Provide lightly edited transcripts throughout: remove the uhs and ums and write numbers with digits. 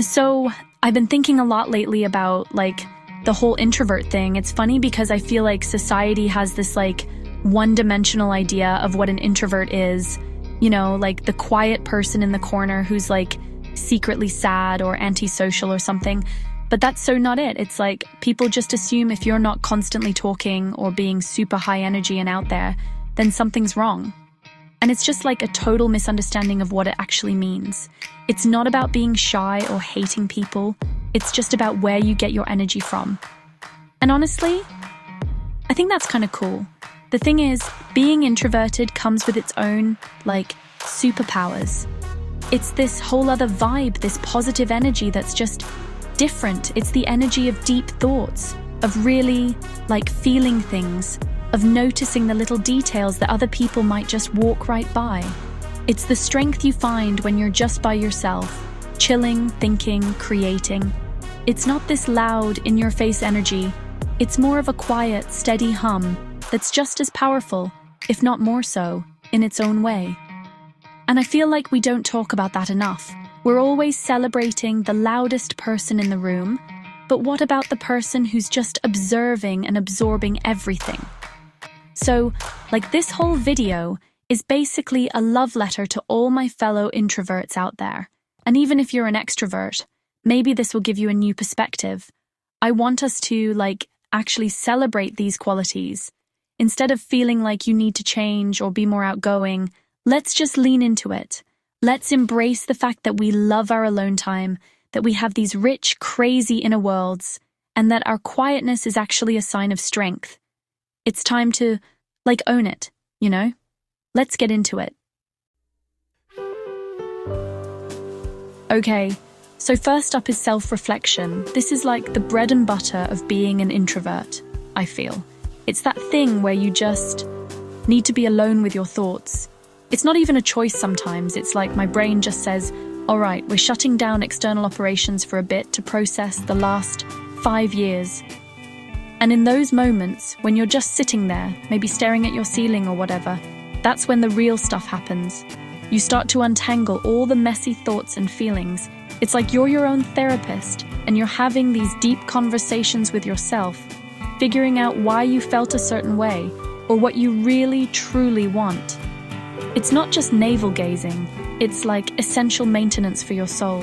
So I've been thinking a lot lately about the whole introvert thing. It's funny because I feel like society has this one-dimensional idea of what an introvert is. You know, like the quiet person in the corner who's secretly sad or antisocial or something. But that's so not it. It's people just assume if you're not constantly talking or being super high energy and out there, then something's wrong. And it's just a total misunderstanding of what it actually means. It's not about being shy or hating people. It's just about where you get your energy from. And honestly, I think that's kind of cool. The thing is, being introverted comes with its own, superpowers. It's this whole other vibe, this positive energy that's just different. It's the energy of deep thoughts, of really, feeling things, of noticing the little details that other people might just walk right by. It's the strength you find when you're just by yourself, chilling, thinking, creating. It's not this loud, in-your-face energy. It's more of a quiet, steady hum that's just as powerful, if not more so, in its own way. And I feel like we don't talk about that enough. We're always celebrating the loudest person in the room, but what about the person who's just observing and absorbing everything? So, this whole video is basically a love letter to all my fellow introverts out there. And even if you're an extrovert, maybe this will give you a new perspective. I want us to, actually celebrate these qualities. Instead of feeling like you need to change or be more outgoing, let's just lean into it. Let's embrace the fact that we love our alone time, that we have these rich, crazy inner worlds, and that our quietness is actually a sign of strength. It's time to, own it, you know? Let's get into it. Okay, so first up is self-reflection. This is the bread and butter of being an introvert, I feel. It's that thing where you just need to be alone with your thoughts. It's not even a choice sometimes. It's my brain just says, all right, we're shutting down external operations for a bit to process the last 5 years. And in those moments, when you're just sitting there, maybe staring at your ceiling or whatever, that's when the real stuff happens. You start to untangle all the messy thoughts and feelings. It's you're your own therapist, and you're having these deep conversations with yourself, figuring out why you felt a certain way, or what you really, truly want. It's not just navel-gazing, it's essential maintenance for your soul.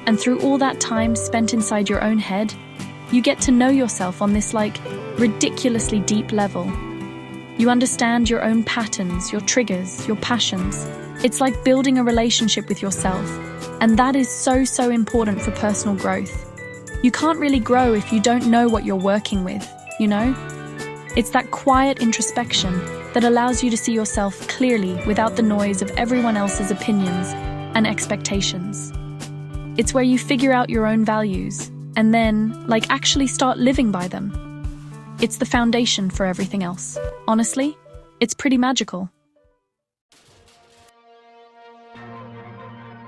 And through all that time spent inside your own head, you get to know yourself on this ridiculously deep level. You understand your own patterns, your triggers, your passions. It's building a relationship with yourself, and that is so, so important for personal growth. You can't really grow if you don't know what you're working with, you know? It's that quiet introspection that allows you to see yourself clearly without the noise of everyone else's opinions and expectations. It's where you figure out your own values and then, actually start living by them. It's the foundation for everything else. Honestly, it's pretty magical.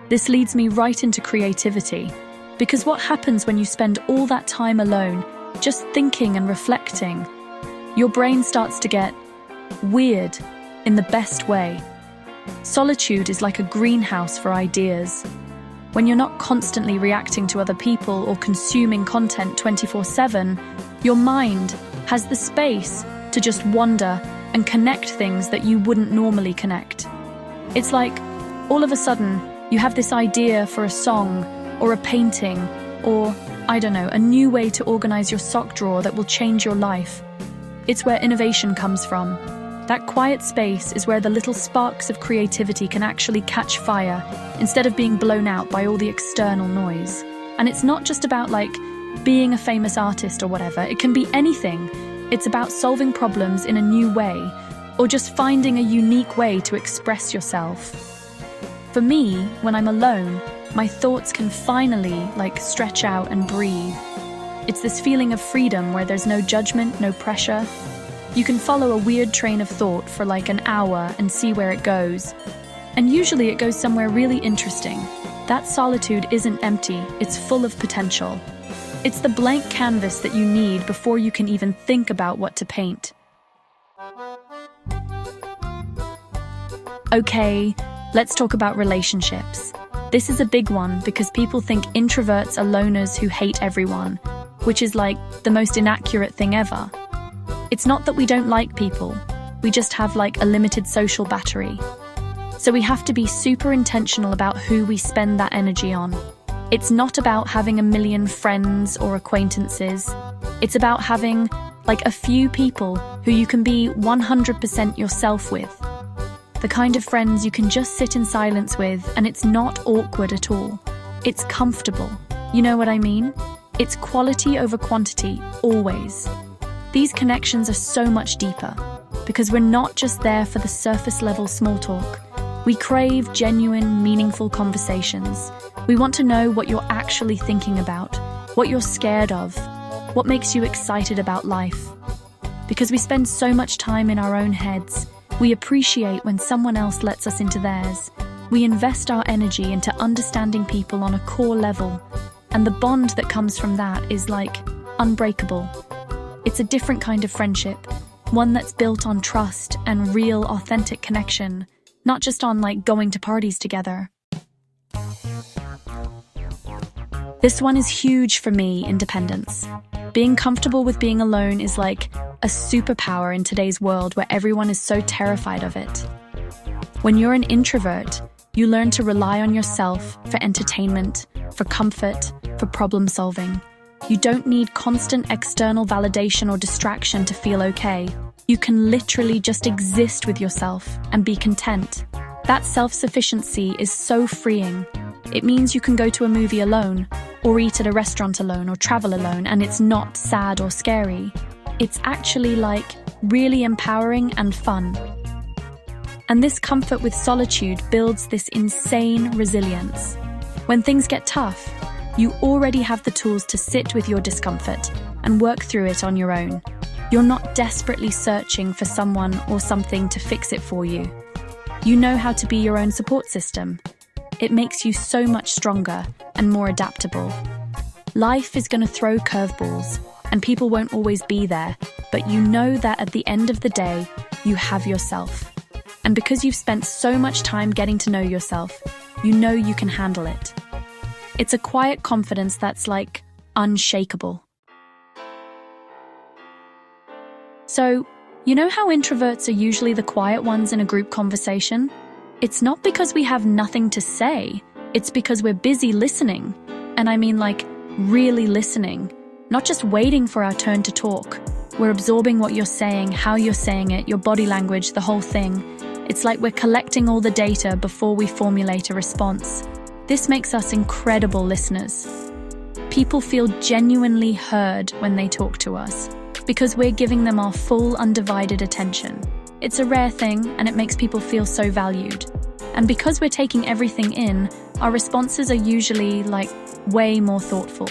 This leads me right into creativity, because what happens when you spend all that time alone, just thinking and reflecting? Your brain starts to get weird in the best way. Solitude is like a greenhouse for ideas. When you're not constantly reacting to other people or consuming content 24/7, your mind has the space to just wander and connect things that you wouldn't normally connect. It's all of a sudden, you have this idea for a song or a painting or, I don't know, a new way to organize your sock drawer that will change your life. It's where innovation comes from. That quiet space is where the little sparks of creativity can actually catch fire instead of being blown out by all the external noise. And it's not just about being a famous artist or whatever. It can be anything. It's about solving problems in a new way or just finding a unique way to express yourself. For me, when I'm alone, my thoughts can finally stretch out and breathe. It's this feeling of freedom where there's no judgment, no pressure. You can follow a weird train of thought for an hour and see where it goes. And usually it goes somewhere really interesting. That solitude isn't empty, it's full of potential. It's the blank canvas that you need before you can even think about what to paint. Okay, let's talk about relationships. This is a big one because people think introverts are loners who hate everyone, which is like the most inaccurate thing ever. It's not that we don't like people, we just have like a limited social battery. So we have to be super intentional about who we spend that energy on. It's not about having a million friends or acquaintances. It's about having like a few people who you can be 100% yourself with. The kind of friends you can just sit in silence with and it's not awkward at all. It's comfortable. You know what I mean? It's quality over quantity, always. These connections are so much deeper because we're not just there for the surface level small talk. We crave genuine, meaningful conversations. We want to know what you're actually thinking about, what you're scared of, what makes you excited about life. Because we spend so much time in our own heads, we appreciate when someone else lets us into theirs. We invest our energy into understanding people on a core level, and the bond that comes from that is like unbreakable. It's a different kind of friendship, one that's built on trust and real, authentic connection, not just on like going to parties together. This one is huge for me, independence. Being comfortable with being alone is like a superpower in today's world where everyone is so terrified of it. When you're an introvert, you learn to rely on yourself for entertainment, for comfort, for problem solving. You don't need constant external validation or distraction to feel okay. You can literally just exist with yourself and be content. That self-sufficiency is so freeing. It means you can go to a movie alone, or eat at a restaurant alone, or travel alone, and it's not sad or scary. It's actually like really empowering and fun. And this comfort with solitude builds this insane resilience. When things get tough, you already have the tools to sit with your discomfort and work through it on your own. You're not desperately searching for someone or something to fix it for you. You know how to be your own support system. It makes you so much stronger and more adaptable. Life is going to throw curveballs, and people won't always be there, but you know that at the end of the day, you have yourself. And because you've spent so much time getting to know yourself, you know you can handle it. It's a quiet confidence that's like unshakable. So, you know how introverts are usually the quiet ones in a group conversation? It's not because we have nothing to say, it's because we're busy listening. And I mean like really listening, not just waiting for our turn to talk. We're absorbing what you're saying, how you're saying it, your body language, the whole thing. It's like we're collecting all the data before we formulate a response. This makes us incredible listeners. People feel genuinely heard when they talk to us because we're giving them our full, undivided attention. It's a rare thing, and it makes people feel so valued. And because we're taking everything in, our responses are usually, like, way more thoughtful.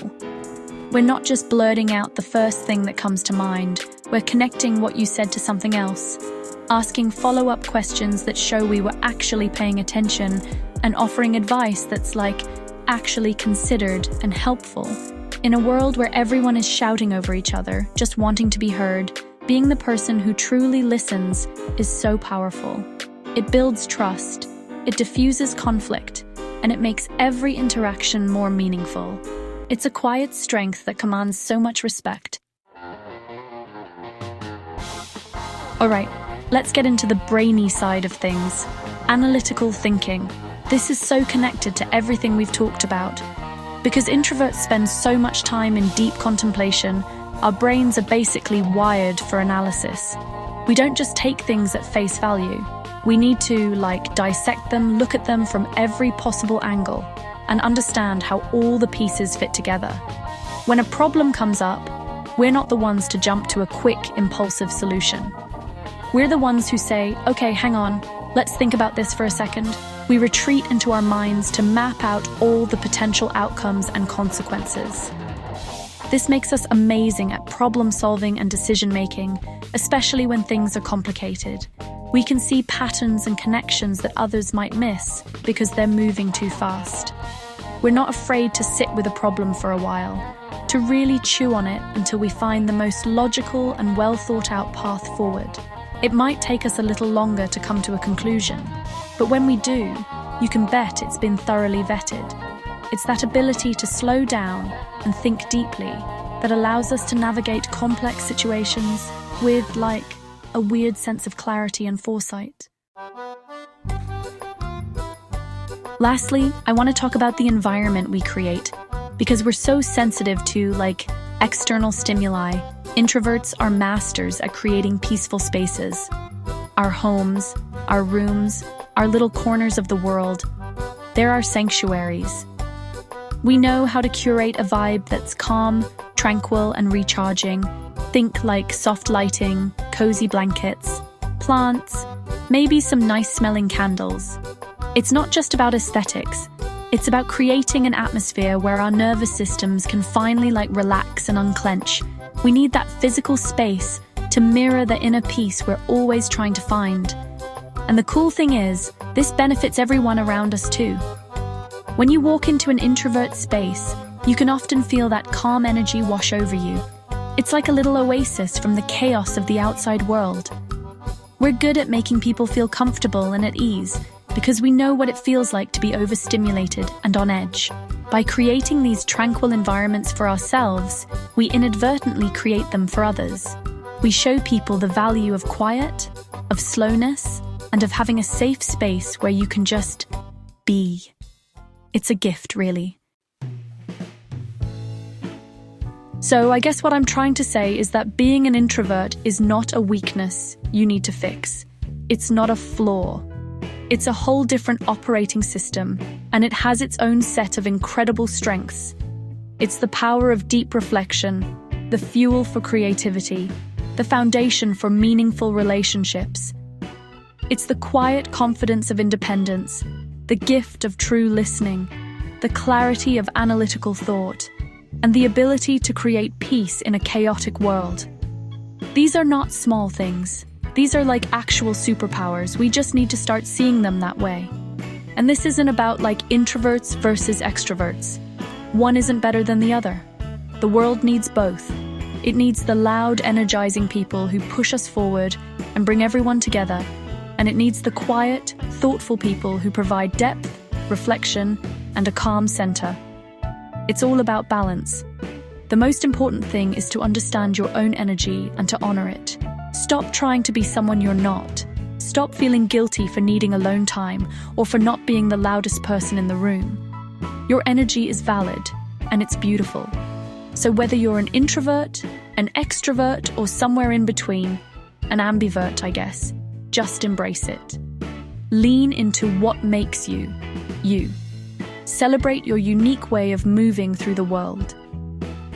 We're not just blurting out the first thing that comes to mind. We're connecting what you said to something else, asking follow-up questions that show we were actually paying attention, and offering advice that's, like, actually considered and helpful. In a world where everyone is shouting over each other, just wanting to be heard, being the person who truly listens is so powerful. It builds trust, it diffuses conflict, and it makes every interaction more meaningful. It's a quiet strength that commands so much respect. Alright, let's get into the brainy side of things. Analytical thinking. This is so connected to everything we've talked about. Because introverts spend so much time in deep contemplation, our brains are basically wired for analysis. We don't just take things at face value. We need to, dissect them, look at them from every possible angle, and understand how all the pieces fit together. When a problem comes up, we're not the ones to jump to a quick, impulsive solution. We're the ones who say, okay, hang on, let's think about this for a second. We retreat into our minds to map out all the potential outcomes and consequences. This makes us amazing at problem solving and decision making, especially when things are complicated. We can see patterns and connections that others might miss because they're moving too fast. We're not afraid to sit with a problem for a while, to really chew on it until we find the most logical and well thought out path forward. It might take us a little longer to come to a conclusion, but when we do, you can bet it's been thoroughly vetted. It's that ability to slow down and think deeply that allows us to navigate complex situations with, like, a weird sense of clarity and foresight. Lastly, I want to talk about the environment we create, because we're so sensitive to, like, external stimuli. Introverts are masters at creating peaceful spaces. Our homes, our rooms, our little corners of the world, they're our sanctuaries. We know how to curate a vibe that's calm, tranquil, and recharging. Think like soft lighting, cozy blankets, plants, maybe some nice-smelling candles. It's not just about aesthetics. It's about creating an atmosphere where our nervous systems can finally, like, relax and unclench. We need that physical space to mirror the inner peace we're always trying to find. And the cool thing is, this benefits everyone around us too. When you walk into an introvert space, you can often feel that calm energy wash over you. It's like a little oasis from the chaos of the outside world. We're good at making people feel comfortable and at ease because we know what it feels like to be overstimulated and on edge. By creating these tranquil environments for ourselves, we inadvertently create them for others. We show people the value of quiet, of slowness, and of having a safe space where you can just be. It's a gift, really. So I guess what I'm trying to say is that being an introvert is not a weakness you need to fix. It's not a flaw. It's a whole different operating system, and it has its own set of incredible strengths. It's the power of deep reflection, the fuel for creativity, the foundation for meaningful relationships. It's the quiet confidence of independence, the gift of true listening, the clarity of analytical thought, and the ability to create peace in a chaotic world. These are not small things. These are like actual superpowers. We just need to start seeing them that way. And this isn't about, like, introverts versus extroverts. One isn't better than the other. The world needs both. It needs the loud, energizing people who push us forward and bring everyone together. And it needs the quiet, thoughtful people who provide depth, reflection, and a calm center. It's all about balance. The most important thing is to understand your own energy and to honor it. Stop trying to be someone you're not. Stop feeling guilty for needing alone time or for not being the loudest person in the room. Your energy is valid, and it's beautiful. So whether you're an introvert, an extrovert, or somewhere in between, an ambivert, I guess, just embrace it. Lean into what makes you, you. Celebrate your unique way of moving through the world.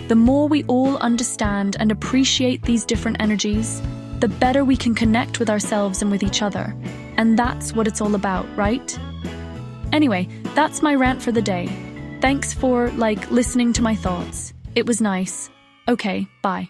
The more we all understand and appreciate these different energies, the better we can connect with ourselves and with each other. And that's what it's all about, right? Anyway, that's my rant for the day. Thanks for, listening to my thoughts. It was nice. Okay, bye.